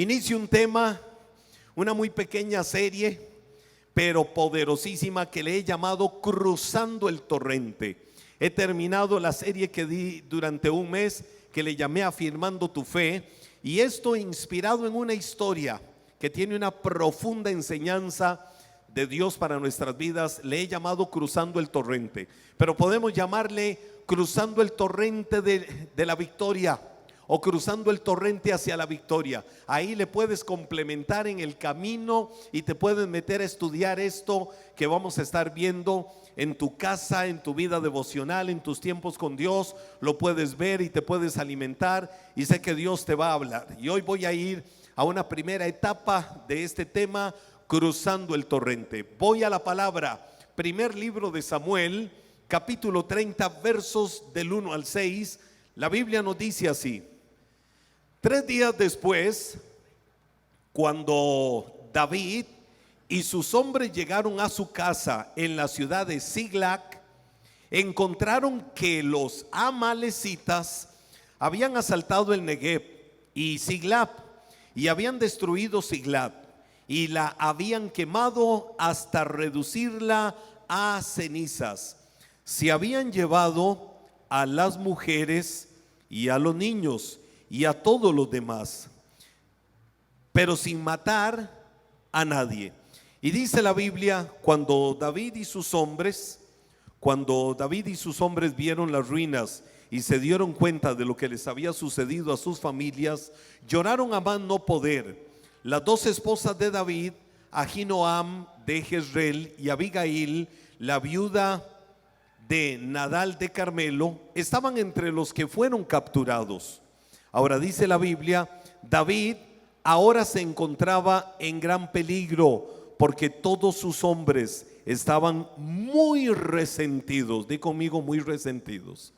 Inicio un tema, una muy pequeña serie, pero poderosísima, que le he llamado Cruzando el Torrente. He terminado la serie que di durante un mes, que le llamé Afirmando tu Fe, y esto inspirado en una historia que tiene una profunda enseñanza de Dios para nuestras vidas. Le he llamado Cruzando el Torrente, pero podemos llamarle Cruzando el Torrente de la victoria, o cruzando el torrente hacia la victoria. Ahí le puedes complementar en el camino y te puedes meter a estudiar esto que vamos a estar viendo en tu casa, en tu vida devocional, en tus tiempos con Dios. Lo puedes ver y te puedes alimentar, y sé que Dios te va a hablar. Y hoy voy a ir a una primera etapa de este tema, cruzando el torrente. Voy a la palabra. Primer libro de Samuel, capítulo 30, versos del 1 al 6. La Biblia nos dice así: 3 días después, cuando David y sus hombres llegaron a su casa en la ciudad de Siglag, encontraron que los amalecitas habían asaltado el Negev y Siglag, y habían destruido Siglag, y la habían quemado hasta reducirla a cenizas. Se habían llevado a las mujeres y a los niños y a todos los demás, pero sin matar a nadie. Y dice la Biblia, cuando David y sus hombres vieron las ruinas y se dieron cuenta de lo que les había sucedido a sus familias, lloraron a más no poder. Las 2 esposas de David, Ahinoam de Jezreel y Abigail, la viuda de Nadal de Carmelo, estaban entre los que fueron capturados. Ahora dice la Biblia, David ahora se encontraba en gran peligro, porque todos sus hombres estaban muy resentidos. Di conmigo, muy resentidos,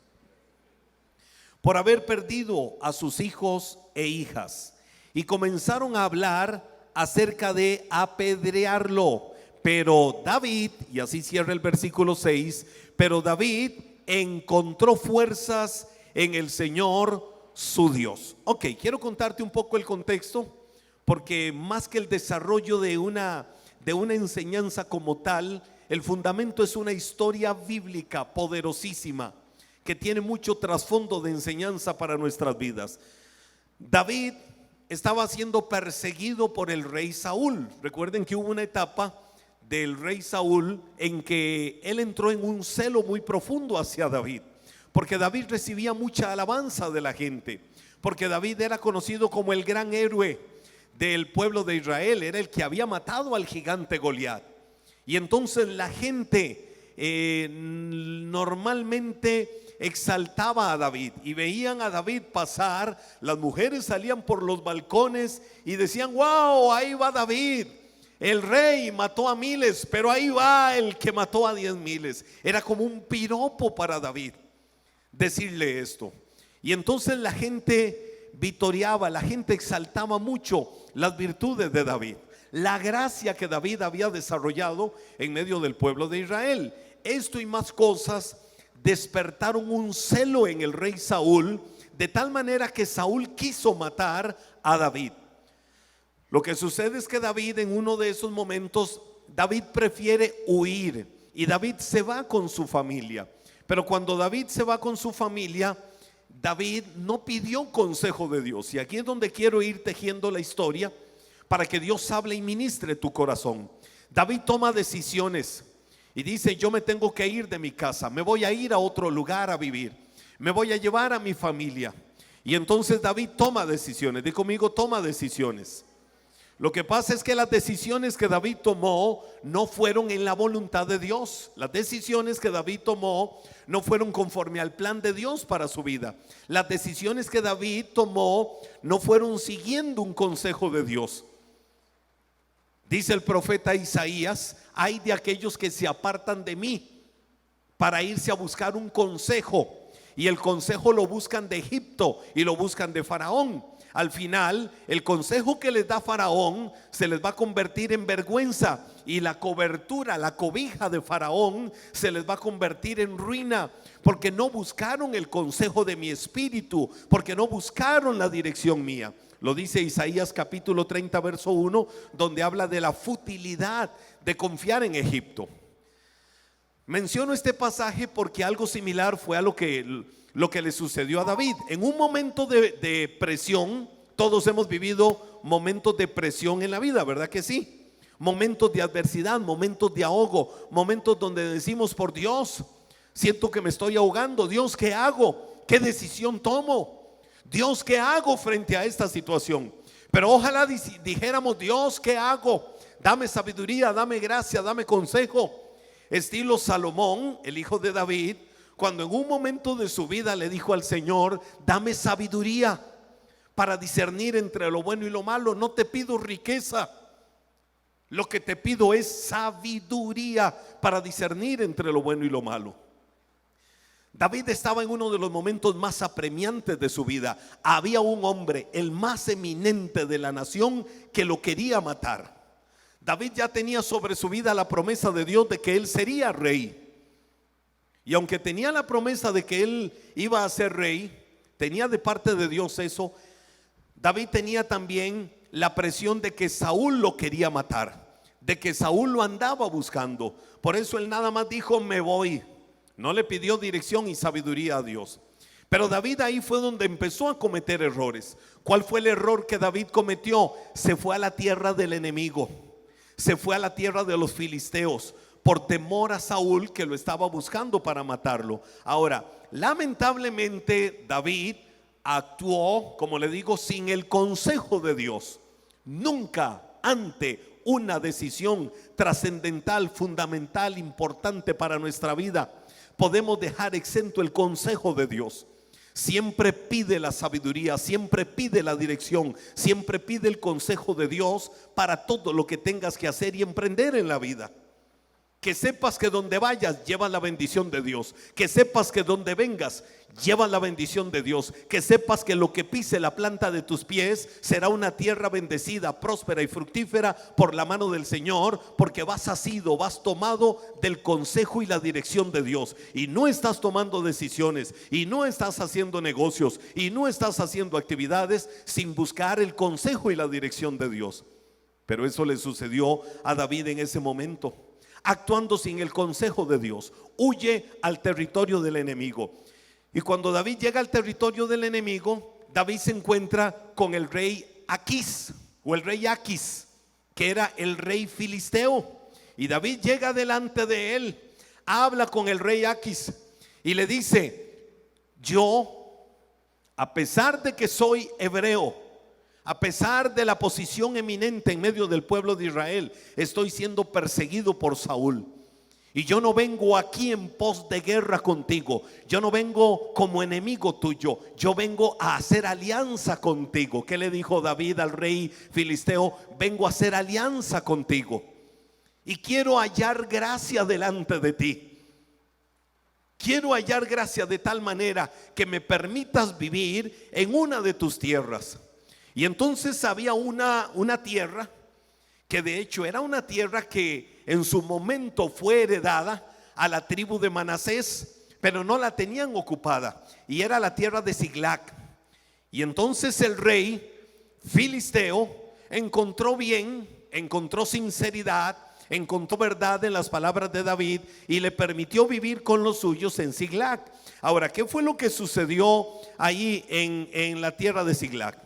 por haber perdido a sus hijos e hijas, y comenzaron a hablar acerca de apedrearlo. Pero David, y así cierra el versículo 6, pero David encontró fuerzas en el Señor su Dios. Ok, quiero contarte un poco el contexto, porque más que el desarrollo de una enseñanza como tal, el fundamento es una historia bíblica poderosísima que tiene mucho trasfondo de enseñanza para nuestras vidas. David estaba siendo perseguido por el rey Saúl. Recuerden que hubo una etapa del rey Saúl en que él entró en un celo muy profundo hacia David, porque David recibía mucha alabanza de la gente, porque David era conocido como el gran héroe del pueblo de Israel, era el que había matado al gigante Goliat. Y entonces la gente normalmente exaltaba a David, y veían a David pasar, las mujeres salían por los balcones y decían: wow, ahí va David, el rey mató a miles, pero ahí va el que mató a 10 miles. Era como un piropo para David decirle esto. Y entonces la gente vitoreaba, la gente exaltaba mucho las virtudes de David, la gracia que David había desarrollado en medio del pueblo de Israel. Esto y más cosas despertaron un celo en el rey Saúl, de tal manera que Saúl quiso matar a David. Lo que sucede es que David, en uno de esos momentos, David prefiere huir, y David se va con su familia. Pero cuando David se va con su familia, David no pidió consejo de Dios. Y aquí es donde quiero ir tejiendo la historia para que Dios hable y ministre tu corazón. David toma decisiones y dice: yo me tengo que ir de mi casa, me voy a ir a otro lugar a vivir, me voy a llevar a mi familia. Y entonces David toma decisiones. Di conmigo, toma decisiones. Lo que pasa es que las decisiones que David tomó no fueron en la voluntad de Dios. Las decisiones que David tomó no fueron conforme al plan de Dios para su vida. Las decisiones que David tomó no fueron siguiendo un consejo de Dios. Dice el profeta Isaías: ay de aquellos que se apartan de mí para irse a buscar un consejo, y el consejo lo buscan de Egipto y lo buscan de Faraón. Al final, el consejo que les da Faraón se les va a convertir en vergüenza, y la cobertura, la cobija de Faraón se les va a convertir en ruina, porque no buscaron el consejo de mi espíritu, porque no buscaron la dirección mía. Lo dice Isaías capítulo 30 verso 1, donde habla de la futilidad de confiar en Egipto. Menciono este pasaje porque algo similar fue a lo que le sucedió a David. En un momento de presión, todos hemos vivido momentos de presión en la vida, ¿verdad que sí? Momentos de adversidad, momentos de ahogo, momentos donde decimos: por Dios, siento que me estoy ahogando. Dios, ¿qué hago? ¿Qué decisión tomo? Dios, ¿qué hago frente a esta situación? Pero ojalá dijéramos: Dios, ¿qué hago? Dame sabiduría, dame gracia, dame consejo. Estilo Salomón, el hijo de David, cuando en un momento de su vida le dijo al Señor: dame sabiduría para discernir entre lo bueno y lo malo. No te pido riqueza, lo que te pido es sabiduría para discernir entre lo bueno y lo malo. David estaba en uno de los momentos más apremiantes de su vida. Había un hombre, el más eminente de la nación, que lo quería matar. David ya tenía sobre su vida la promesa de Dios de que él sería rey. Y aunque tenía la promesa de que él iba a ser rey, tenía de parte de Dios eso, David tenía también la presión de que Saúl lo quería matar, de que Saúl lo andaba buscando. Por eso él nada más dijo: me voy. No le pidió dirección y sabiduría a Dios. Pero David ahí fue donde empezó a cometer errores. ¿Cuál fue el error que David cometió? Se fue a la tierra del enemigo, se fue a la tierra de los filisteos, por temor a Saúl, que lo estaba buscando para matarlo. Ahora, lamentablemente David actuó, como le digo, sin el consejo de Dios. Nunca ante una decisión trascendental, fundamental, importante para nuestra vida, podemos dejar exento el consejo de Dios. Siempre pide la sabiduría, siempre pide la dirección, siempre pide el consejo de Dios para todo lo que tengas que hacer y emprender en la vida. Que sepas que donde vayas llevas la bendición de Dios. Que sepas que donde vengas llevas la bendición de Dios. Que sepas que lo que pise la planta de tus pies será una tierra bendecida, próspera y fructífera por la mano del Señor, porque vas asido, vas tomado del consejo y la dirección de Dios. Y no estás tomando decisiones, y no estás haciendo negocios, y no estás haciendo actividades sin buscar el consejo y la dirección de Dios. Pero eso le sucedió a David en ese momento. Actuando sin el consejo de Dios, huye al territorio del enemigo. Y cuando David llega al territorio del enemigo, David se encuentra con el rey Aquís, o el rey Aquís, que era el rey filisteo. Y David llega delante de él, habla con el rey Aquís y le dice: yo, a pesar de que soy hebreo, a pesar de la posición eminente en medio del pueblo de Israel, estoy siendo perseguido por Saúl. Y yo no vengo aquí en pos de guerra contigo. Yo no vengo como enemigo tuyo. Yo vengo a hacer alianza contigo. ¿Qué le dijo David al rey filisteo? Vengo a hacer alianza contigo. Y quiero hallar gracia delante de ti. Quiero hallar gracia de tal manera que me permitas vivir en una de tus tierras. Y entonces había una tierra que de hecho era una tierra que en su momento fue heredada a la tribu de Manasés, pero no la tenían ocupada, y era la tierra de Siglag. Y entonces el rey filisteo encontró bien, encontró sinceridad, encontró verdad en las palabras de David y le permitió vivir con los suyos en Siglag. Ahora, ¿qué fue lo que sucedió ahí en la tierra de Siglag?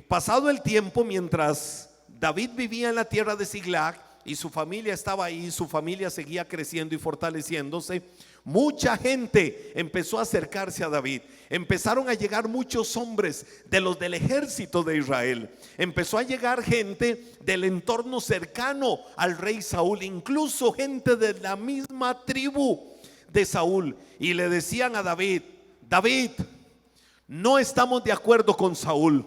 Pasado el tiempo, mientras David vivía en la tierra de Siglag y su familia estaba ahí, su familia seguía creciendo y fortaleciéndose, mucha gente empezó a acercarse a David. Empezaron a llegar muchos hombres de los del ejército de Israel. Empezó a llegar gente del entorno cercano al rey Saúl, incluso gente de la misma tribu de Saúl, y le decían a David: David, no estamos de acuerdo con Saúl.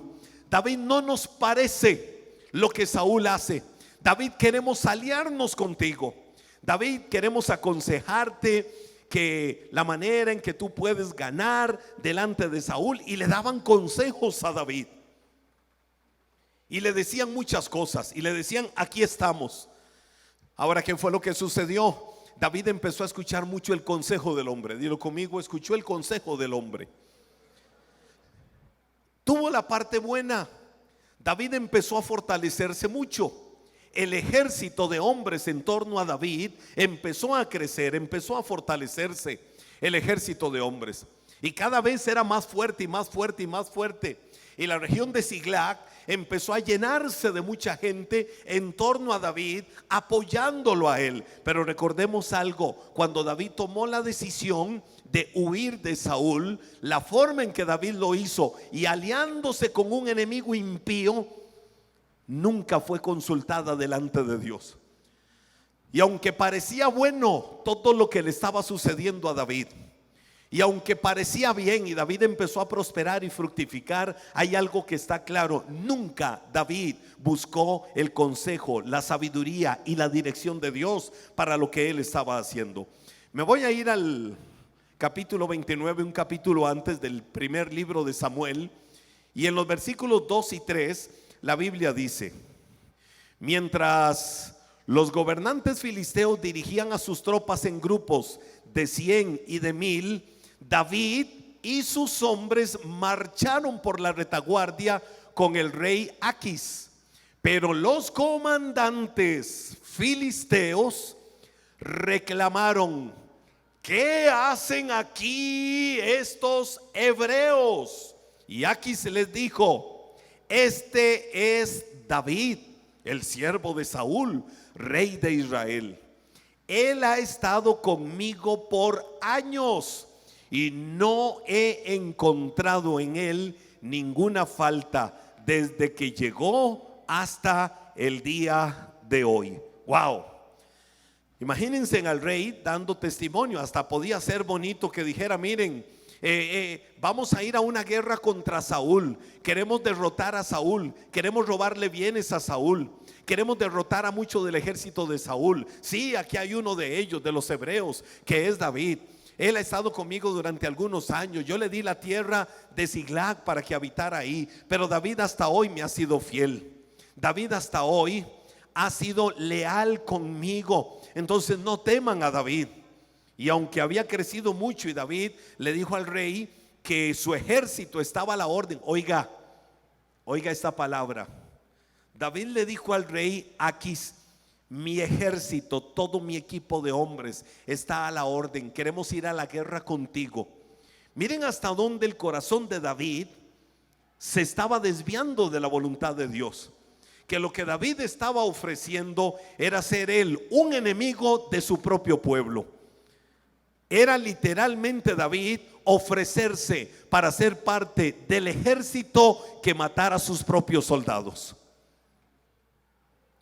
David, no nos parece lo que Saúl hace. David, queremos aliarnos contigo. David, queremos aconsejarte que la manera en que tú puedes ganar delante de Saúl. Y le daban consejos a David y le decían muchas cosas y le decían: aquí estamos. Ahora, ¿qué fue lo que sucedió? David empezó a escuchar mucho el consejo del hombre. Dilo conmigo: escuchó el consejo del hombre. tuvo la parte buena. David empezó a fortalecerse mucho. El ejército de hombres en torno a David empezó a crecer, empezó a fortalecerse el ejército de hombres. Y cada vez era más fuerte y más fuerte y más fuerte. Y la región de Siglag empezó a llenarse de mucha gente en torno a David, apoyándolo a él. Pero recordemos algo: cuando David tomó la decisión de huir de Saúl, la forma en que David lo hizo y aliándose con un enemigo impío, nunca fue consultada delante de Dios. Y aunque parecía bueno todo lo que le estaba sucediendo a David, y aunque parecía bien y David empezó a prosperar y fructificar, hay algo que está claro: nunca David buscó el consejo, la sabiduría y la dirección de Dios para lo que él estaba haciendo. Me voy a ir al capítulo 29, un capítulo antes del primer libro de Samuel, y en los versículos 2 y 3 la Biblia dice: mientras los gobernantes filisteos dirigían a sus tropas en grupos de 100 y de 1000, David y sus hombres marcharon por la retaguardia con el rey Aquis. Pero los comandantes filisteos reclamaron: ¿qué hacen aquí estos hebreos? Y Aquis les dijo: este es David, el siervo de Saúl, rey de Israel. Él ha estado conmigo por años y no he encontrado en él ninguna falta desde que llegó hasta el día de hoy. Wow. Imagínense al rey dando testimonio. Hasta podía ser bonito que dijera: miren, vamos a ir a una guerra contra Saúl, queremos derrotar a Saúl, queremos robarle bienes a Saúl, queremos derrotar a mucho del ejército de Saúl. Sí, aquí hay uno de ellos, de los hebreos, que es David. Él ha estado conmigo durante algunos años. Yo le di la tierra de Siglag para que habitara ahí, pero David hasta hoy me ha sido fiel. David hasta hoy ha sido leal conmigo. Entonces no teman a David. Y aunque había crecido mucho, y David le dijo al rey que su ejército estaba a la orden. Oiga esta palabra. David le dijo al rey Aquis: mi ejército, todo mi equipo de hombres está a la orden, queremos ir a la guerra contigo. Miren hasta dónde el corazón de David se estaba desviando de la voluntad de Dios. Que lo que David estaba ofreciendo era ser él un enemigo de su propio pueblo. Era literalmente David ofrecerse para ser parte del ejército que matara a sus propios soldados.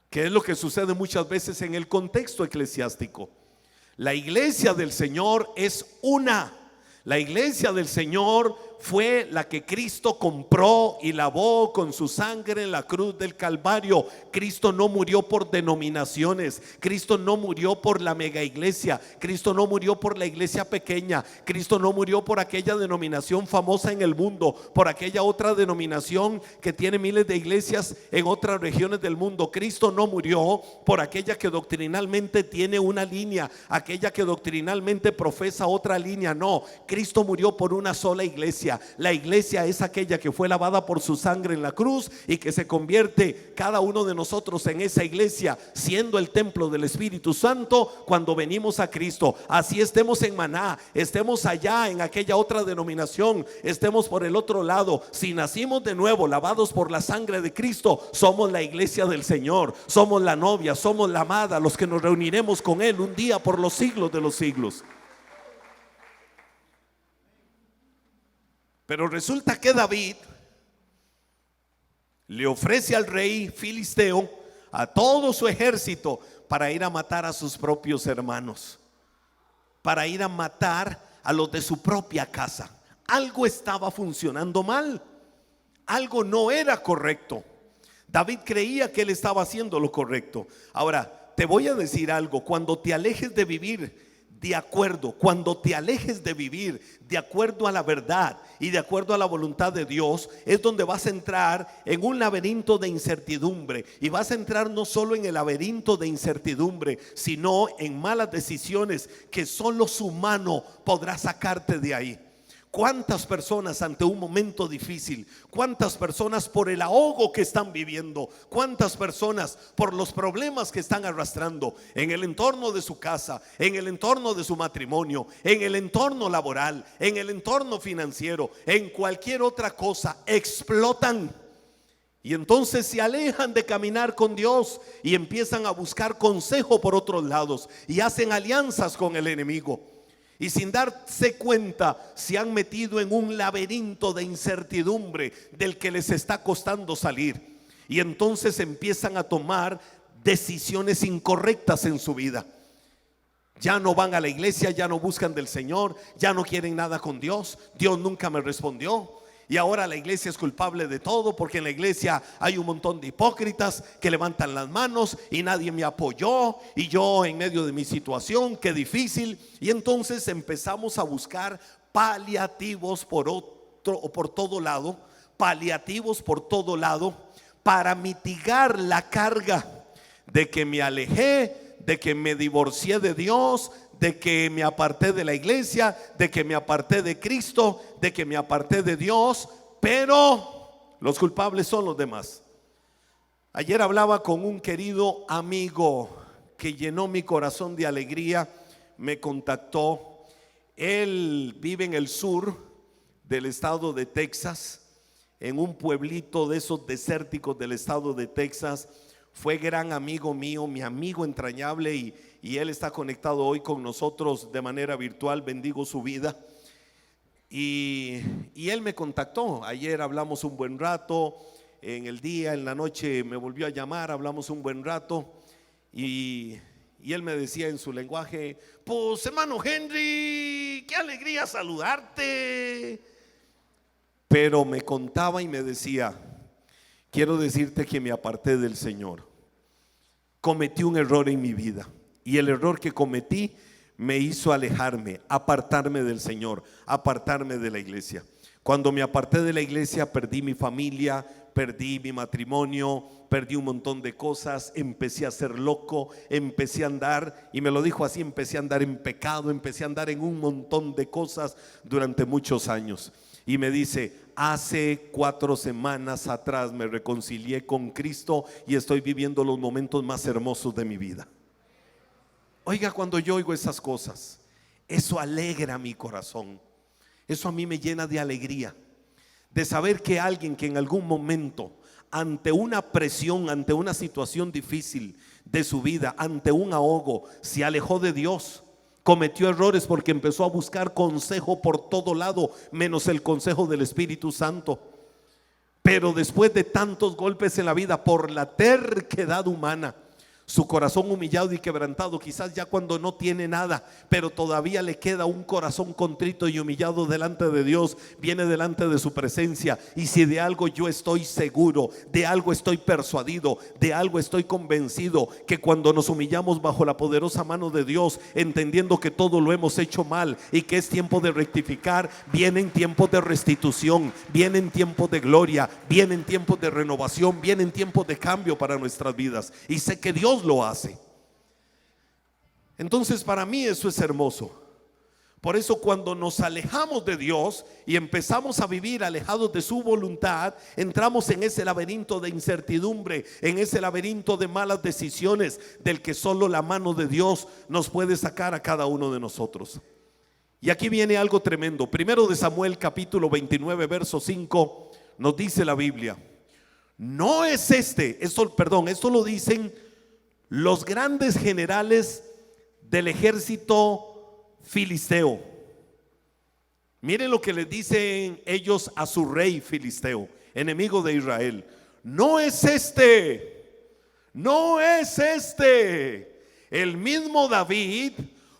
Que es lo que sucede muchas veces en el contexto eclesiástico. La iglesia del Señor es una. La iglesia del Señor fue la que Cristo compró y lavó con su sangre en la cruz del Calvario. Cristo no murió por denominaciones. Cristo no murió por la mega iglesia. Cristo no murió por la iglesia pequeña. Cristo no murió por aquella denominación famosa en el mundo, por aquella otra denominación que tiene miles de iglesias en otras regiones del mundo. Cristo no murió por aquella que doctrinalmente tiene una línea, aquella que doctrinalmente profesa otra línea. No, Cristo murió por una sola iglesia. La iglesia es aquella que fue lavada por su sangre en la cruz y que se convierte cada uno de nosotros en esa iglesia, siendo el templo del Espíritu Santo cuando venimos a Cristo. Así estemos en Maná, estemos allá en aquella otra denominación, estemos por el otro lado, si nacimos de nuevo, lavados por la sangre de Cristo, somos la iglesia del Señor, somos la novia, somos la amada, los que nos reuniremos con Él un día por los siglos de los siglos. Pero resulta que David le ofrece al rey filisteo a todo su ejército para ir a matar a sus propios hermanos, para ir a matar a los de su propia casa. Algo estaba funcionando mal, algo no era correcto. David creía que él estaba haciendo lo correcto. Ahora, te voy a decir algo: cuando te alejes de vivir de acuerdo, cuando te alejes de vivir de acuerdo a la verdad y de acuerdo a la voluntad de Dios, es donde vas a entrar en un laberinto de incertidumbre. Y vas a entrar no solo en el laberinto de incertidumbre, sino en malas decisiones que solo su mano podrá sacarte de ahí. ¿Cuántas personas ante un momento difícil? ¿Cuántas personas por el ahogo que están viviendo? ¿Cuántas personas por los problemas que están arrastrando en el entorno de su casa, en el entorno de su matrimonio, en el entorno laboral, en el entorno financiero, en cualquier otra cosa, explotan? Y entonces se alejan de caminar con Dios y empiezan a buscar consejo por otros lados y hacen alianzas con el enemigo. Y sin darse cuenta se han metido en un laberinto de incertidumbre del que les está costando salir. Y entonces empiezan a tomar decisiones incorrectas en su vida. Ya no van a la iglesia, ya no buscan del Señor, ya no quieren nada con Dios. Dios nunca me respondió. Y ahora la iglesia es culpable de todo, porque en la iglesia hay un montón de hipócritas que levantan las manos y nadie me apoyó, y yo en medio de mi situación, qué difícil. Y entonces empezamos a buscar paliativos por todo lado, paliativos por todo lado, para mitigar la carga de que me alejé, de que me divorcié de Dios, de que me aparté de la iglesia, de que me aparté de Cristo, de que me aparté de Dios, pero los culpables son los demás. Ayer hablaba con un querido amigo que llenó mi corazón de alegría, me contactó. Él vive en el sur del estado de Texas, en un pueblito de esos desérticos del estado de Texas. Fue gran amigo mío, mi amigo entrañable, y él está conectado hoy con nosotros de manera virtual. Bendigo su vida. Y él me contactó. Ayer hablamos un buen rato, en el día, en la noche me volvió a llamar, hablamos un buen rato. Y él me decía en su lenguaje: pues hermano Henry, qué alegría saludarte. Pero me contaba y me decía: quiero decirte que me aparté del Señor. Cometí un error en mi vida, y el error que cometí me hizo alejarme, apartarme del Señor, apartarme de la iglesia. Cuando me aparté de la iglesia, perdí mi familia, perdí mi matrimonio, perdí un montón de cosas. Empecé a ser loco, empecé a andar, y me lo dijo así, empecé a andar en pecado, empecé a andar en un montón de cosas durante muchos años. Y me dice: hace 4 semanas atrás me reconcilié con Cristo y estoy viviendo los momentos más hermosos de mi vida. Oiga, cuando yo oigo esas cosas, eso alegra mi corazón. Eso a mí me llena de alegría, de saber que alguien que en algún momento, ante una presión, ante una situación difícil de su vida, ante un ahogo, se alejó de Dios. Cometió errores porque empezó a buscar consejo por todo lado, menos el consejo del Espíritu Santo. Pero después de tantos golpes en la vida por la terquedad humana, su corazón humillado y quebrantado, quizás ya cuando no tiene nada, pero todavía le queda un corazón contrito y humillado delante de Dios, viene delante de su presencia. Y si de algo yo estoy seguro, de algo estoy persuadido, de algo estoy convencido, que cuando nos humillamos bajo la poderosa mano de Dios, entendiendo que todo lo hemos hecho mal y que es tiempo de rectificar, vienen tiempos de restitución, vienen tiempos de gloria, vienen tiempos de renovación, vienen tiempos de cambio para nuestras vidas. Y sé que Dios lo hace. Entonces para mí eso es hermoso. Por eso cuando nos alejamos de Dios y empezamos a vivir alejados de su voluntad, entramos en ese laberinto de incertidumbre, en ese laberinto de malas decisiones, del que solo la mano de Dios nos puede sacar a cada uno de nosotros. Y aquí viene algo tremendo. Primero de Samuel capítulo 29 verso 5 nos dice la Biblia: no es esto lo dicen los grandes generales del ejército filisteo. Miren lo que le dicen ellos a su rey filisteo, enemigo de Israel: no es el mismo David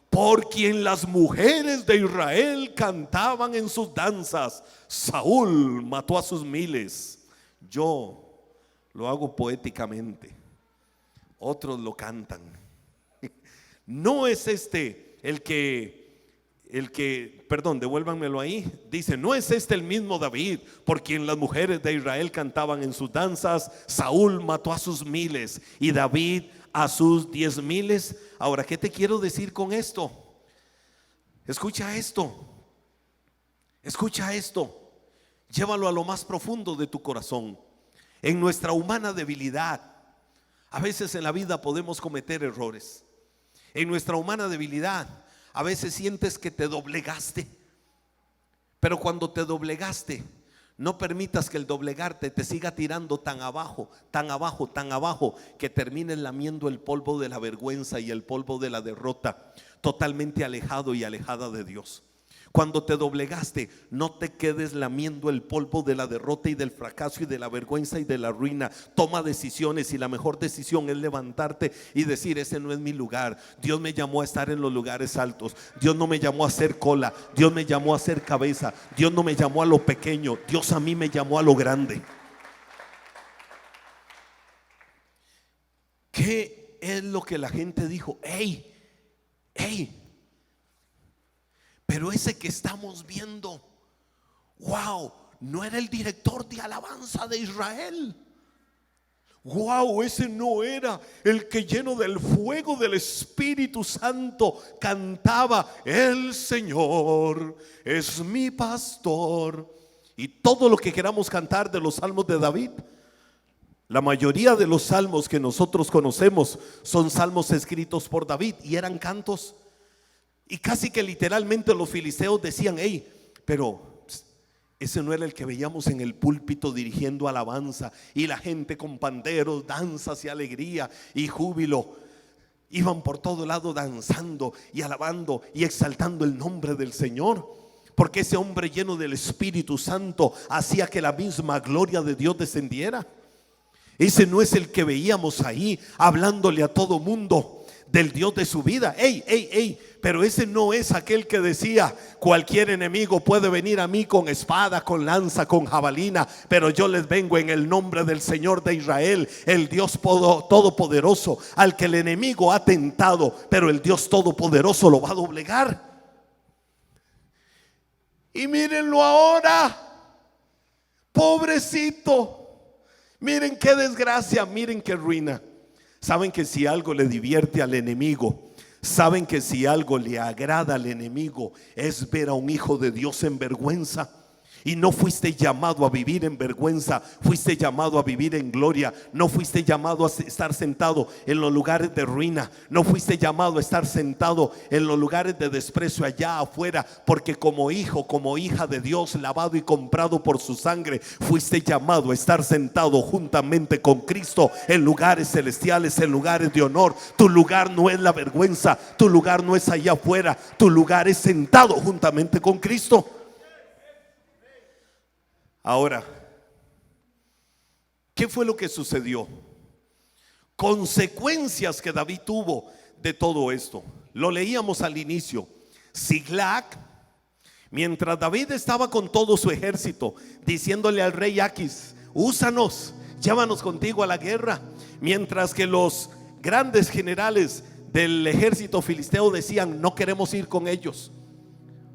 por quien las mujeres de Israel cantaban en sus danzas. Saúl mató a sus miles. Yo lo hago poéticamente, otros lo cantan. No es perdón, devuélvanmelo ahí. Dice: no es el mismo David por quien las mujeres de Israel cantaban en sus danzas. Saúl mató a sus miles y David a sus 10,000. Ahora, ¿qué te quiero decir con esto? Escucha esto. Escucha esto, llévalo a lo más profundo de tu corazón. En nuestra humana debilidad, a veces en la vida podemos cometer errores. En nuestra humana debilidad, a veces sientes que te doblegaste. Pero cuando te doblegaste, no permitas que el doblegarte te siga tirando tan abajo, tan abajo, tan abajo, que termines lamiendo el polvo de la vergüenza y el polvo de la derrota, totalmente alejado y alejada de Dios. Cuando te doblegaste, no te quedes lamiendo el polvo de la derrota y del fracaso y de la vergüenza y de la ruina. Toma decisiones, y la mejor decisión es levantarte y decir: ese no es mi lugar. Dios me llamó a estar en los lugares altos. Dios no me llamó a ser cola. Dios me llamó a ser cabeza. Dios no me llamó a lo pequeño. Dios a mí me llamó a lo grande. ¿Qué es lo que la gente dijo? ¡Ey! Pero ese que estamos viendo, wow, no era el director de alabanza de Israel. Wow, ese no era el que, lleno del fuego del Espíritu Santo, cantaba: el Señor es mi pastor. Y todo lo que queramos cantar de los salmos de David, la mayoría de los salmos que nosotros conocemos son salmos escritos por David, y eran cantos. Y casi que literalmente los filisteos decían: hey, pero ese no era el que veíamos en el púlpito dirigiendo alabanza, y la gente con panderos, danzas y alegría y júbilo, iban por todo lado danzando y alabando y exaltando el nombre del Señor. Porque ese hombre lleno del Espíritu Santo hacía que la misma gloria de Dios descendiera. Ese no es el que veíamos ahí hablándole a todo mundo del Dios de su vida. Pero ese no es aquel que decía: cualquier enemigo puede venir a mí con espada, con lanza, con jabalina, pero yo les vengo en el nombre del Señor de Israel, el Dios todopoderoso, al que el enemigo ha tentado, pero el Dios todopoderoso lo va a doblegar. Y mírenlo ahora, pobrecito. Miren qué desgracia, miren qué ruina. Saben que si algo le divierte al enemigo, saben que si algo le agrada al enemigo, es ver a un hijo de Dios en vergüenza. Y no fuiste llamado a vivir en vergüenza, fuiste llamado a vivir en gloria. No fuiste llamado a estar sentado en los lugares de ruina. No fuiste llamado a estar sentado en los lugares de desprecio allá afuera, porque como hijo, como hija de Dios, lavado y comprado por su sangre, fuiste llamado a estar sentado juntamente con Cristo en lugares celestiales, en lugares de honor. Tu lugar no es la vergüenza, tu lugar no es allá afuera, tu lugar es sentado juntamente con Cristo. Ahora, ¿qué fue lo que sucedió? Consecuencias que David tuvo de todo esto. Lo leíamos al inicio. Siglag, mientras David estaba con todo su ejército, diciéndole al rey Aquis: úsanos, llévanos contigo a la guerra. Mientras que los grandes generales del ejército filisteo decían: no queremos ir con ellos,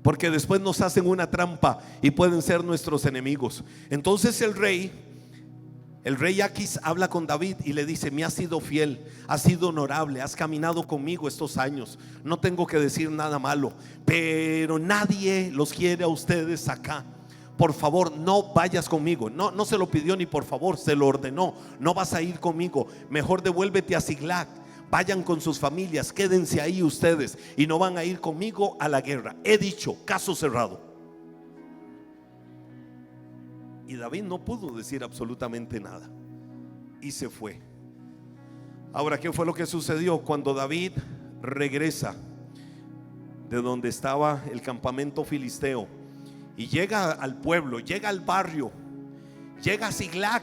porque después nos hacen una trampa y pueden ser nuestros enemigos. Entonces el rey Aquis habla con David y le dice: me has sido fiel, has sido honorable, has caminado conmigo estos años, no tengo que decir nada malo, pero nadie los quiere a ustedes acá. Por favor, no vayas conmigo. No se lo pidió ni por favor, se lo ordenó: no vas a ir conmigo, mejor devuélvete a Siglag. Vayan con sus familias, quédense ahí ustedes, y no van a ir conmigo a la guerra. He dicho, caso cerrado. Y David no pudo decir absolutamente nada y se fue. Ahora, ¿qué fue lo que sucedió? Cuando David regresa de donde estaba el campamento filisteo y llega al pueblo, llega al barrio, llega a Siglag,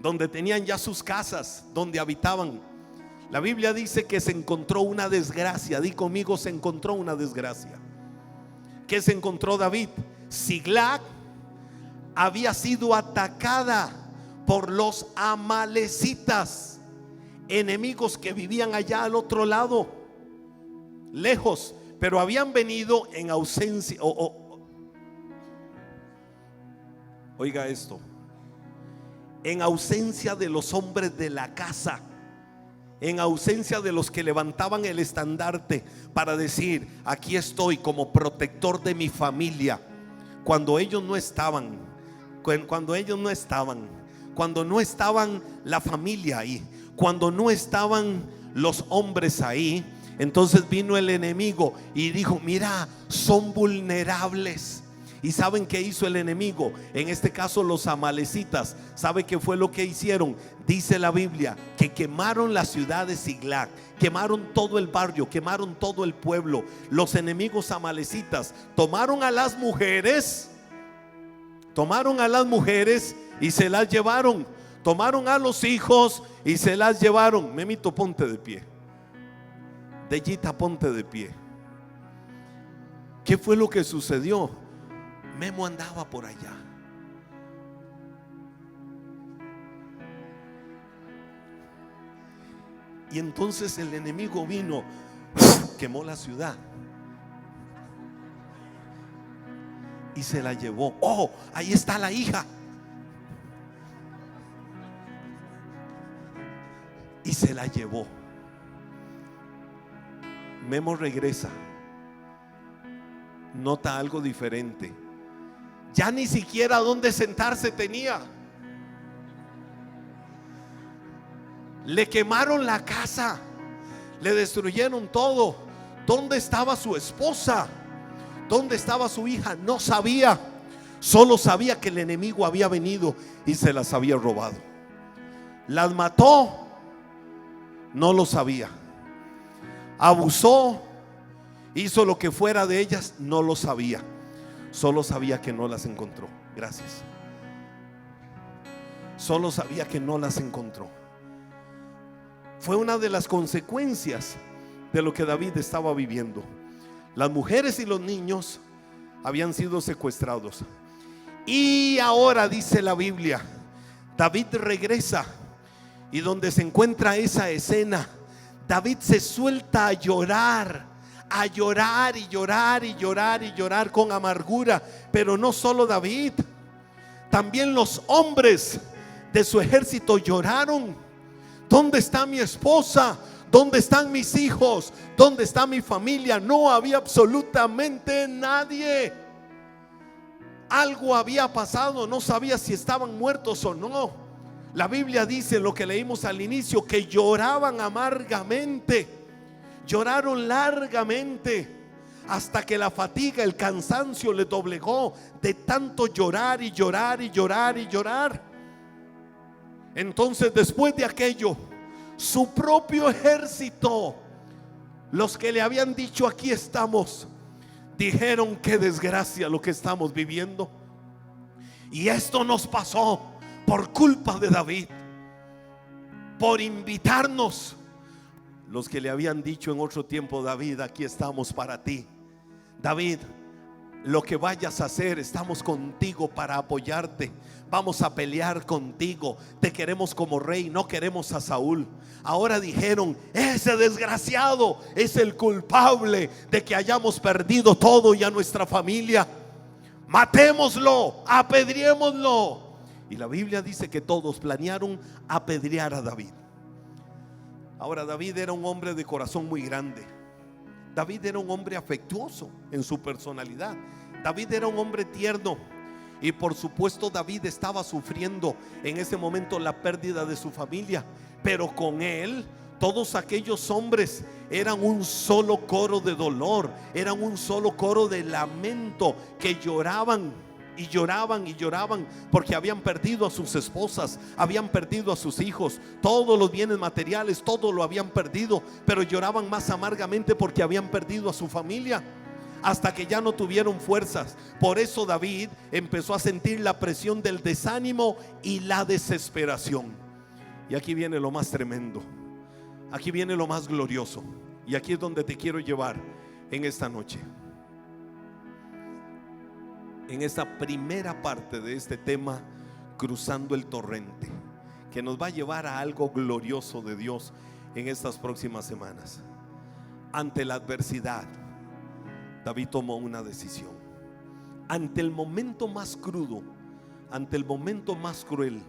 donde tenían ya sus casas, donde habitaban, la Biblia dice que se encontró una desgracia. Di conmigo: se encontró una desgracia. ¿Qué se encontró David? Siglag había sido atacada por los amalecitas, enemigos que vivían allá al otro lado, lejos, pero habían venido en ausencia. Oiga esto: en ausencia de los hombres de la casa, en ausencia de los que levantaban el estandarte para decir: aquí estoy como protector de mi familia. cuando ellos no estaban, cuando no estaban la familia ahí, cuando no estaban los hombres ahí, entonces vino el enemigo y dijo: mira, son vulnerables. ¿Y saben qué hizo el enemigo? En este caso los amalecitas. ¿Sabe qué fue lo que hicieron? Dice la Biblia que quemaron la ciudad de Siglag, quemaron todo el barrio, quemaron todo el pueblo. Los enemigos amalecitas tomaron a las mujeres y se las llevaron. Tomaron a los hijos y se las llevaron. Memito, ponte de pie. Deyita, ponte de pie. ¿Qué fue lo que sucedió? Memo andaba por allá. Y entonces el enemigo vino, quemó la ciudad y se la llevó. Oh, ahí está la hija. Y se la llevó. Memo regresa. Nota algo diferente. Ya ni siquiera dónde sentarse tenía. Le quemaron la casa, le destruyeron todo. ¿Dónde estaba su esposa? ¿Dónde estaba su hija? No sabía. Solo sabía que el enemigo había venido y se las había robado. Las mató, no lo sabía. Abusó, hizo lo que fuera de ellas, no lo sabía. Solo sabía que no las encontró. Gracias. Solo sabía que no las encontró. Fue una de las consecuencias de lo que David estaba viviendo. Las mujeres y los niños habían sido secuestrados. Y ahora dice la Biblia, David regresa, y donde se encuentra esa escena, David se suelta a llorar y llorar con amargura. Pero no solo David, también los hombres de su ejército lloraron. ¿Dónde está mi esposa? ¿Dónde están mis hijos? ¿Dónde está mi familia? No había absolutamente nadie. Algo había pasado, no sabía si estaban muertos o no. La Biblia dice, lo que leímos al inicio, que lloraban amargamente. Lloraron largamente hasta que la fatiga, el cansancio le doblegó de tanto llorar y llorar y llorar y llorar. Entonces, después de aquello, su propio ejército, los que le habían dicho: aquí estamos, dijeron: qué desgracia lo que estamos viviendo. Y esto nos pasó por culpa de David, por invitarnos. Los que le habían dicho en otro tiempo: David, aquí estamos para ti. David, lo que vayas a hacer, estamos contigo para apoyarte. Vamos a pelear contigo. Te queremos como rey, no queremos a Saúl. Ahora dijeron: ese desgraciado es el culpable de que hayamos perdido todo y a nuestra familia. Matémoslo, apedreémoslo. Y la Biblia dice que todos planearon apedrear a David. Ahora, David era un hombre de corazón muy grande. David era un hombre afectuoso en su personalidad. David era un hombre tierno. Y por supuesto David estaba sufriendo en ese momento la pérdida de su familia. Pero con él, todos aquellos hombres eran un solo coro de dolor, eran un solo coro de lamento, que lloraban y lloraban y lloraban porque habían perdido a sus esposas, habían perdido a sus hijos, todos los bienes materiales, todo lo habían perdido. Pero lloraban más amargamente porque habían perdido a su familia, hasta que ya no tuvieron fuerzas. Por eso David empezó a sentir la presión del desánimo y la desesperación. Y aquí viene lo más tremendo, aquí viene lo más glorioso, y aquí es donde te quiero llevar en esta noche, en esta primera parte de este tema, cruzando el torrente, que nos va a llevar a algo glorioso de Dios en estas próximas semanas. Ante la adversidad, David tomó una decisión. Ante el momento más crudo, ante el momento más cruel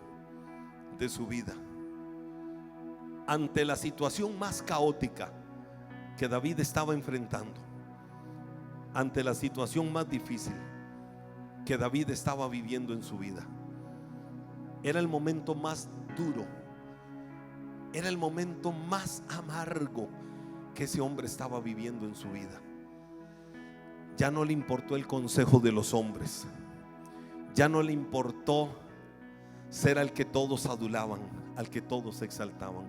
de su vida, ante la situación más caótica que David estaba enfrentando, ante la situación más difícil, que David estaba viviendo en su vida. Era el momento más duro, era el momento más amargo que ese hombre estaba viviendo en su vida. Ya no le importó el consejo de los hombres, ya no le importó ser al que todos adulaban, al que todos exaltaban.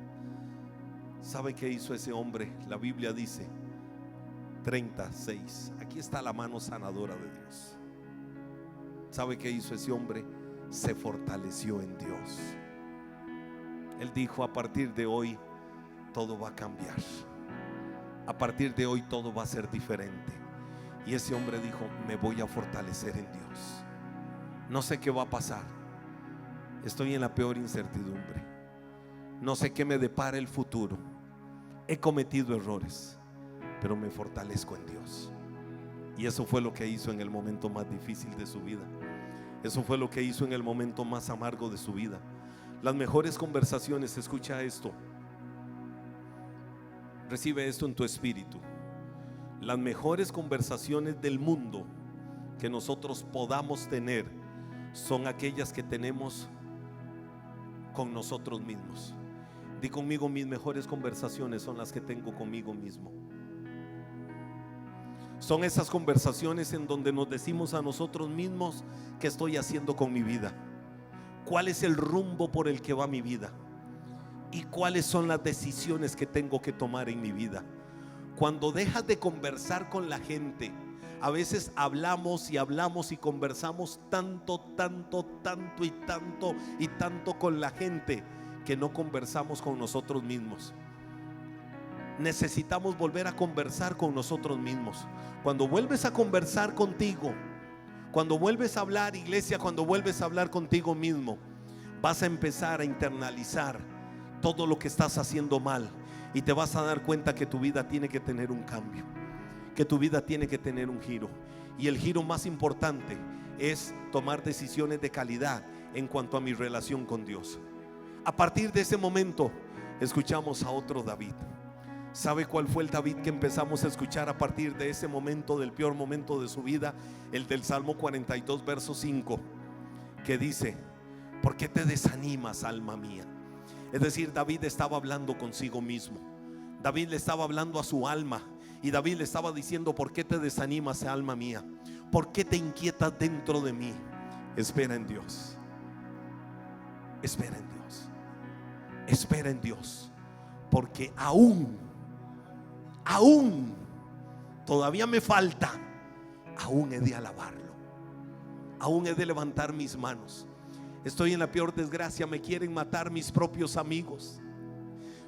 ¿Sabe qué hizo ese hombre? La Biblia dice 36, aquí está la mano sanadora de Dios. ¿Sabe qué hizo ese hombre? Se fortaleció en Dios. Él dijo: a partir de hoy todo va a cambiar, a partir de hoy todo va a ser diferente. Y ese hombre dijo: me voy a fortalecer en Dios. No sé qué va a pasar, estoy en la peor incertidumbre, no sé qué me depara el futuro, he cometido errores, pero me fortalezco en Dios. Y eso fue lo que hizo en el momento más difícil de su vida. Eso fue lo que hizo en el momento más amargo de su vida. Las mejores conversaciones, escucha esto, recibe esto en tu espíritu. Las mejores conversaciones del mundo que nosotros podamos tener son aquellas que tenemos con nosotros mismos. Di conmigo: mis mejores conversaciones son las que tengo conmigo mismo. Son esas conversaciones en donde nos decimos a nosotros mismos: ¿qué estoy haciendo con mi vida? ¿Cuál es el rumbo por el que va mi vida? ¿Y cuáles son las decisiones que tengo que tomar en mi vida? Cuando dejas de conversar con la gente, a veces hablamos y conversamos tanto con la gente que no conversamos con nosotros mismos. Necesitamos volver a conversar con nosotros mismos. Cuando vuelves a conversar contigo, cuando vuelves a hablar, iglesia, cuando vuelves a hablar contigo mismo, vas a empezar a internalizar todo lo que estás haciendo mal y te vas a dar cuenta que tu vida tiene que tener un cambio, que tu vida tiene que tener un giro. Y el giro más importante es tomar decisiones de calidad en cuanto a mi relación con Dios. A partir de ese momento escuchamos a otro David. ¿Sabe cuál fue el David que empezamos a escuchar a partir de ese momento, del peor momento de su vida? El del Salmo 42, verso 5, que dice: ¿por qué te desanimas, alma mía? Es decir, David estaba hablando consigo mismo. David le estaba hablando a su alma. Y David le estaba diciendo: ¿por qué te desanimas, alma mía? ¿Por qué te inquietas dentro de mí? Espera en Dios. Espera en Dios. Espera en Dios. Porque aún todavía me falta. Aún he de alabarlo. Aún he de levantar mis manos. Estoy en la peor desgracia. Me quieren matar mis propios amigos.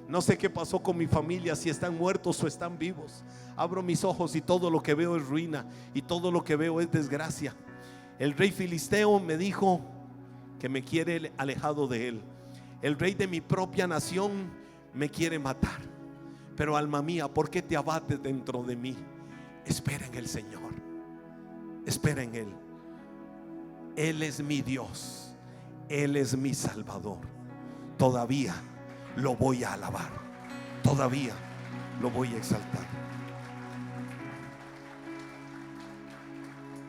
No sé qué pasó con mi familia, si están muertos o están vivos. Abro mis ojos y todo lo que veo es ruina, y todo lo que veo es desgracia. El rey filisteo me dijo que me quiere alejado de él. El rey de mi propia nación me quiere matar. Pero alma mía, ¿por qué te abates dentro de mí? Espera en el Señor. Espera en Él. Él es mi Dios. Él es mi Salvador. Todavía lo voy a alabar. Todavía lo voy a exaltar.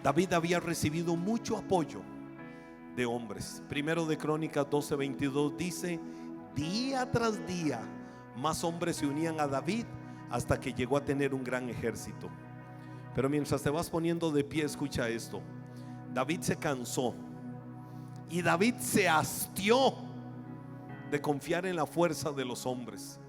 David había recibido mucho apoyo de hombres. Primero de Crónicas 12:22 dice: día tras día más hombres se unían a David hasta que llegó a tener un gran ejército. Pero mientras te vas poniendo de pie, escucha esto. David se cansó y David se hastió de confiar en la fuerza de los hombres.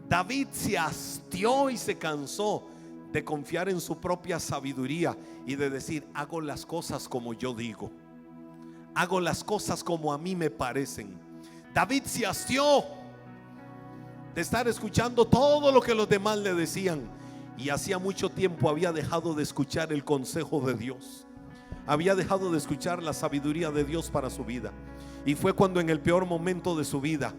David se hastió y se cansó de confiar en su propia sabiduría y de decir: hago las cosas como yo digo, hago las cosas como a mí me parecen. David se hastió de estar escuchando todo lo que los demás le decían, y hacía mucho tiempo había dejado de escuchar el consejo de Dios. Había dejado de escuchar la sabiduría de Dios para su vida. Y fue cuando en el peor momento de su vida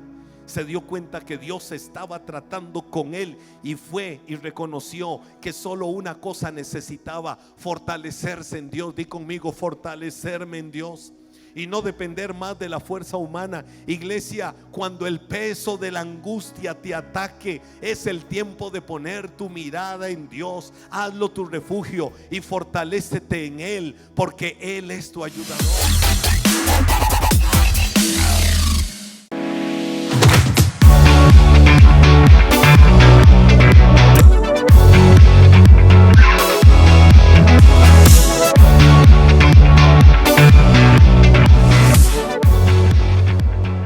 se dio cuenta que Dios estaba tratando con él, y fue y reconoció que solo una cosa necesitaba: fortalecerse en Dios. Di conmigo: fortalecerme en Dios. y no depender más de la fuerza humana. Iglesia, cuando el peso de la angustia te ataque, es el tiempo de poner tu mirada en Dios. Hazlo tu refugio y fortalécete en Él, porque Él es tu ayudador.